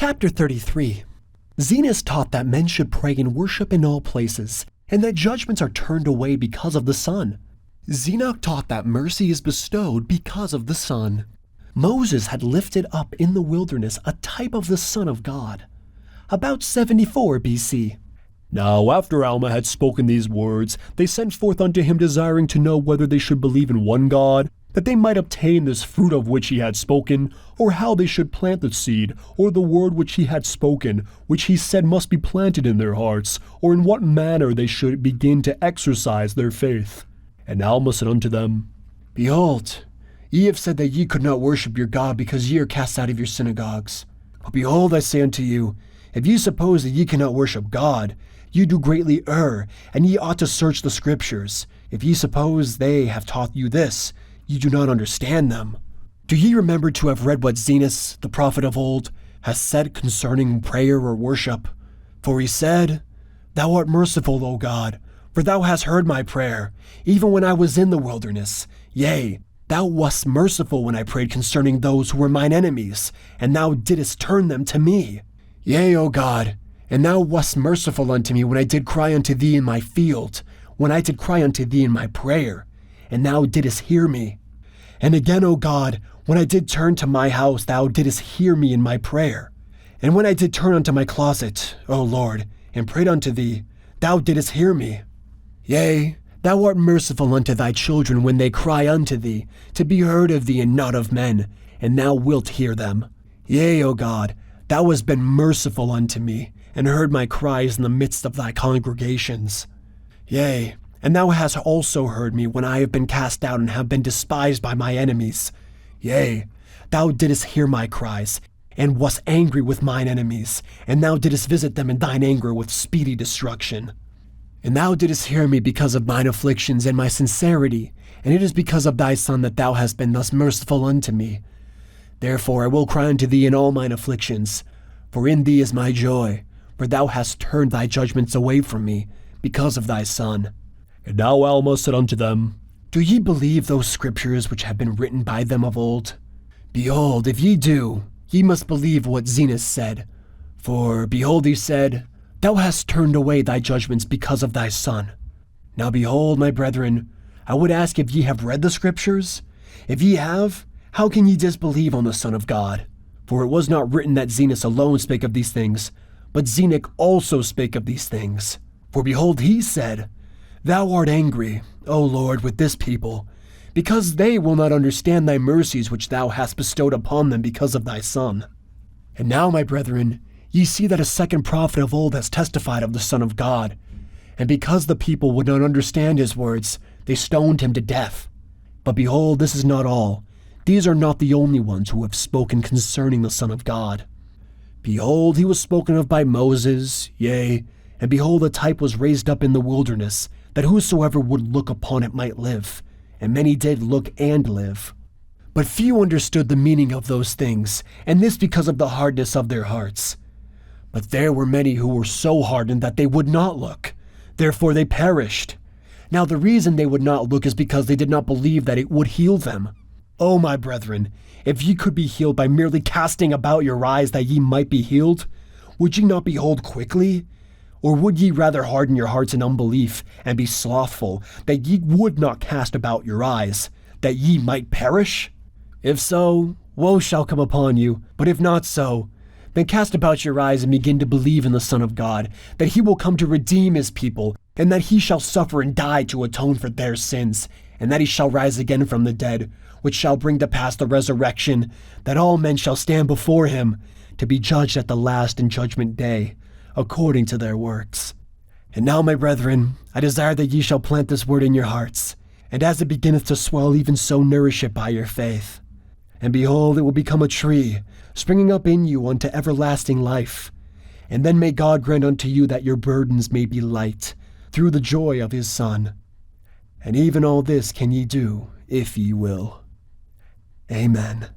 Chapter 33. Zenos taught that men should pray and worship in all places, and that judgments are turned away because of the sun. Zenock taught that mercy is bestowed because of the sun. Moses had lifted up in the wilderness a type of the Son of God. About 74 BC. Now after Alma had spoken these words, they sent forth unto him desiring to know whether they should believe in one God, that they might obtain this fruit of which he had spoken, or how they should plant the seed, or the word which he had spoken, which he said must be planted in their hearts, or in what manner they should begin to exercise their faith. And Alma said unto them, Behold, ye have said that ye could not worship your God because ye are cast out of your synagogues. But behold, I say unto you, if ye suppose that ye cannot worship God, ye do greatly err, and ye ought to search the Scriptures. If ye suppose they have taught you this, ye do not understand them. Do ye remember to have read what Zenos, the prophet of old, has said concerning prayer or worship? For he said, Thou art merciful, O God, for thou hast heard my prayer, even when I was in the wilderness. Yea, thou wast merciful when I prayed concerning those who were mine enemies, and thou didst turn them to me. Yea, O God, and thou wast merciful unto me when I did cry unto thee in my field, when I did cry unto thee in my prayer, and thou didst hear me. And again, O God, when I did turn to my house, thou didst hear me in my prayer. And when I did turn unto my closet, O Lord, and prayed unto thee, thou didst hear me. Yea, thou art merciful unto thy children when they cry unto thee, to be heard of thee and not of men, and thou wilt hear them. Yea, O God, thou hast been merciful unto me, and heard my cries in the midst of thy congregations. Yea, and thou hast also heard me when I have been cast out and have been despised by my enemies. Yea, thou didst hear my cries, and wast angry with mine enemies, and thou didst visit them in thine anger with speedy destruction. And thou didst hear me because of mine afflictions and my sincerity, and it is because of thy Son that thou hast been thus merciful unto me. Therefore I will cry unto thee in all mine afflictions, for in thee is my joy, for thou hast turned thy judgments away from me, because of thy Son. And now Alma said unto them, Do ye believe those Scriptures which have been written by them of old? Behold, if ye do, ye must believe what Zenos said. For, behold, he said, Thou hast turned away thy judgments because of thy Son. Now behold, my brethren, I would ask if ye have read the Scriptures? If ye have, how can ye disbelieve on the Son of God? For it was not written that Zenos alone spake of these things, but Zenock also spake of these things. For behold, he said, Thou art angry, O Lord, with this people, because they will not understand thy mercies which thou hast bestowed upon them because of thy Son. And now, my brethren, ye see that a second prophet of old has testified of the Son of God, and because the people would not understand his words, they stoned him to death. But behold, this is not all. These are not the only ones who have spoken concerning the Son of God. Behold, he was spoken of by Moses, yea, and behold, a type was raised up in the wilderness, that whosoever would look upon it might live. And many did look and live. But few understood the meaning of those things, and this because of the hardness of their hearts. But there were many who were so hardened that they would not look. Therefore they perished. Now the reason they would not look is because they did not believe that it would heal them. O my brethren, if ye could be healed by merely casting about your eyes that ye might be healed, would ye not behold quickly? Or would ye rather harden your hearts in unbelief, and be slothful, that ye would not cast about your eyes, that ye might perish? If so, woe shall come upon you, but if not so, then cast about your eyes and begin to believe in the Son of God, that he will come to redeem his people, and that he shall suffer and die to atone for their sins, and that he shall rise again from the dead, which shall bring to pass the resurrection, that all men shall stand before him, to be judged at the last and judgment day, according to their works. And now, my brethren, I desire that ye shall plant this word in your hearts, and as it beginneth to swell, even so nourish it by your faith. And behold, it will become a tree, springing up in you unto everlasting life. And then may God grant unto you that your burdens may be light, through the joy of his Son. And even all this can ye do, if ye will. Amen.